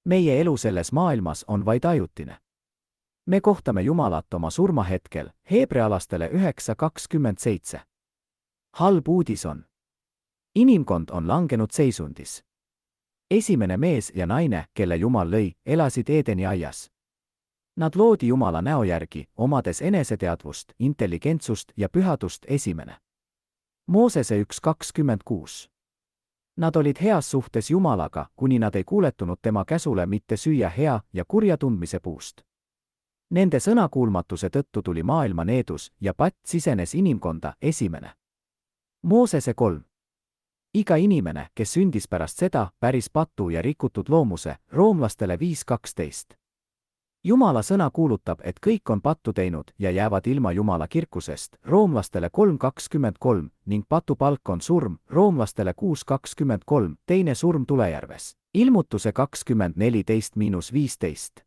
meie elu selles maailmas on vaid ajutine. Me kohtame Jumalat oma surmahetkel, Hebrealastele 9:27. Halb uudis on. Inimkond on langenud seisundis. Esimene mees ja naine, kelle Jumal lõi, elasid Eedeni aias. Nad loodi Jumala näo järgi, omades eneseteadvust, intelligentsust ja pühadust esimene. Moosese 1:26. Nad olid heas suhtes Jumalaga, kuni nad ei kuuletunud tema käsule mitte süüa hea ja kurja tundmise puust. Nende sõnakuulmatuse tõttu tuli maailma needus ja patt sisenes inimkonda esimene. Moosese 3. Iga inimene, kes sündis pärast seda, päris patu ja rikutud loomuse, roomlastele 5:12. Jumala sõna kuulutab, et kõik on pattu teinud ja jäävad ilma Jumala kirkusest, roomlastele 3:23, ning patu palk on surm, roomlastele 6:23, teine surm tulejärves. Ilmutuse 20:14-15.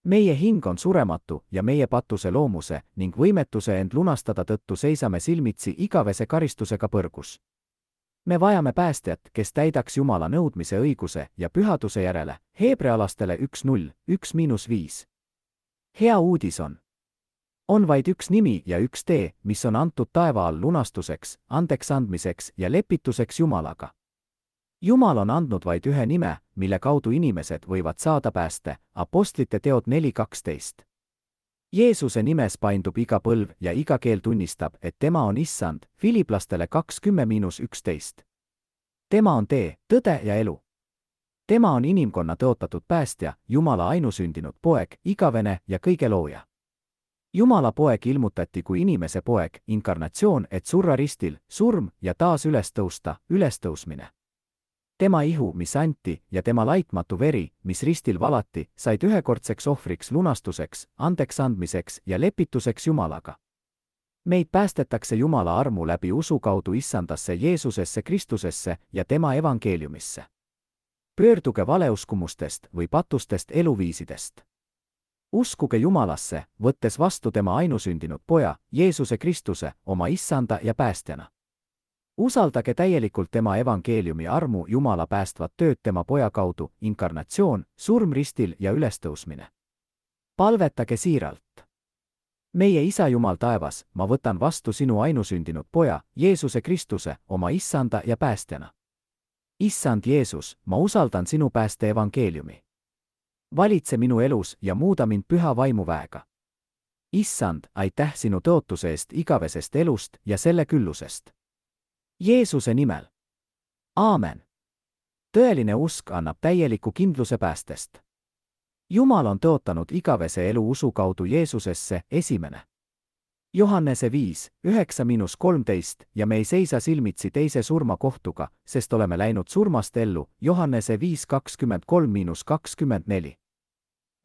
Meie hing on surematu ja meie patuse loomuse ning võimetuse end lunastada tõttu seisame silmitsi igavese karistusega põrgus. Me vajame päästjat, kes täidaks Jumala nõudmise õiguse ja pühaduse järele, Hebrealastele 1:0, 1-5. Hea uudis on. On vaid üks nimi ja üks tee, mis on antud taeva all lunastuseks, andeksandmiseks ja lepituseks Jumalaga. Jumal on andnud vaid ühe nime, mille kaudu inimesed võivad saada pääste, Apostlite teod 4:12. Jeesuse nimes paindub iga põlv ja iga keel tunnistab, et tema on issand, Filiplastele 2:10-11. Tema on tee, tõde ja elu. Tema on inimkonna tõotatud päästja, Jumala ainusündinud poeg, igavene ja kõige looja. Jumala poeg ilmutati kui inimese poeg, inkarnatsioon, et surra ristil, surm ja taas üles tõusta, ülestõusmine. Tema ihu, mis anti, ja tema laitmatu veri, mis ristil valati, said ühekordseks ohvriks lunastuseks, andeksandmiseks ja lepituseks Jumalaga. Meid päästetakse Jumala armu läbi usu kaudu issandasse Jeesusesse Kristusesse ja tema evangeeliumisse. Pöörduge valeuskumustest või patustest eluviisidest. Uskuge Jumalasse, võttes vastu tema ainusündinud poja, Jeesuse Kristuse, oma issanda ja päästjana. Usaldage täielikult tema evangeeliumi armu Jumala päästvat tööd tema poja kaudu, inkarnatsioon, surm ristil ja ülestõusmine. Palvetage siiralt. Meie Isa Jumal taevas, ma võtan vastu sinu ainusündinud poja, Jeesuse Kristuse, oma issanda ja päästjana. Issand Jeesus, ma usaldan sinu pääste evangeeliumi. Valitse minu elus ja muuda mind püha vaimuväega. Issand, aitäh sinu tõotuse eest igavesest elust ja selle küllusest. Jeesuse nimel. Aamen. Tõeline usk annab täieliku kindluse päästest. Jumal on tõotanud igavese elu usu kaudu Jeesusesse esimene. Johannese 5:9-13 ja me ei seisa silmitsi teise surmakohtuga, sest oleme läinud surmast ellu, Johannese 5:23-24.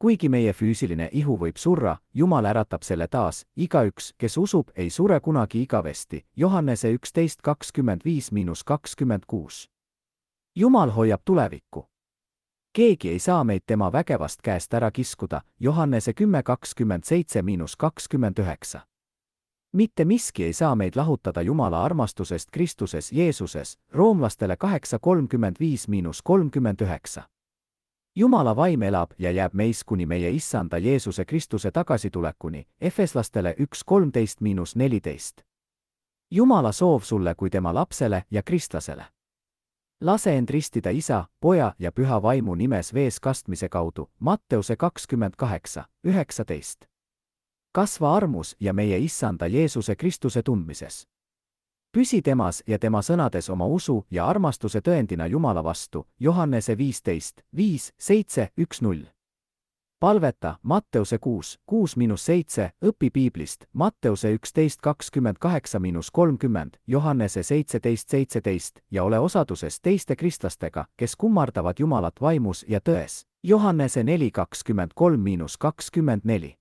Kuigi meie füüsiline ihu võib surra, Jumal äratab selle taas, igaüks, kes usub, ei sure kunagi igavesti, Johannese 11:25-26. Jumal hoiab tulevikku. Keegi ei saa meid tema vägevast käest ära kiskuda, Johannese 10:27-29. Mitte miski ei saa meid lahutada Jumala armastusest Kristuses Jeesuses, roomlastele 8:35-39. Jumala vaim elab ja jääb meis kuni meie issanda Jeesuse Kristuse tagasitulekuni, Efeslastele 1:13-14. Jumala soov sulle kui tema lapsele ja kristlasele. Lase end ristida Isa, Poja ja Püha Vaimu nimes vees kastmise kaudu, Matteuse 28:19. Kasva armus ja meie issanda Jeesuse Kristuse tundmises. Püsi temas ja tema sõnades oma usu ja armastuse tõendina Jumala vastu, Johannese 15:5-7-1-0. Palveta, Matteuse 6:6-7, õpi piiblist, Matteuse 11:28-30, Johannese 17:17 ja ole osaduses teiste kristlastega, kes kummardavad Jumalat vaimus ja tões, Johannese 4:23-24.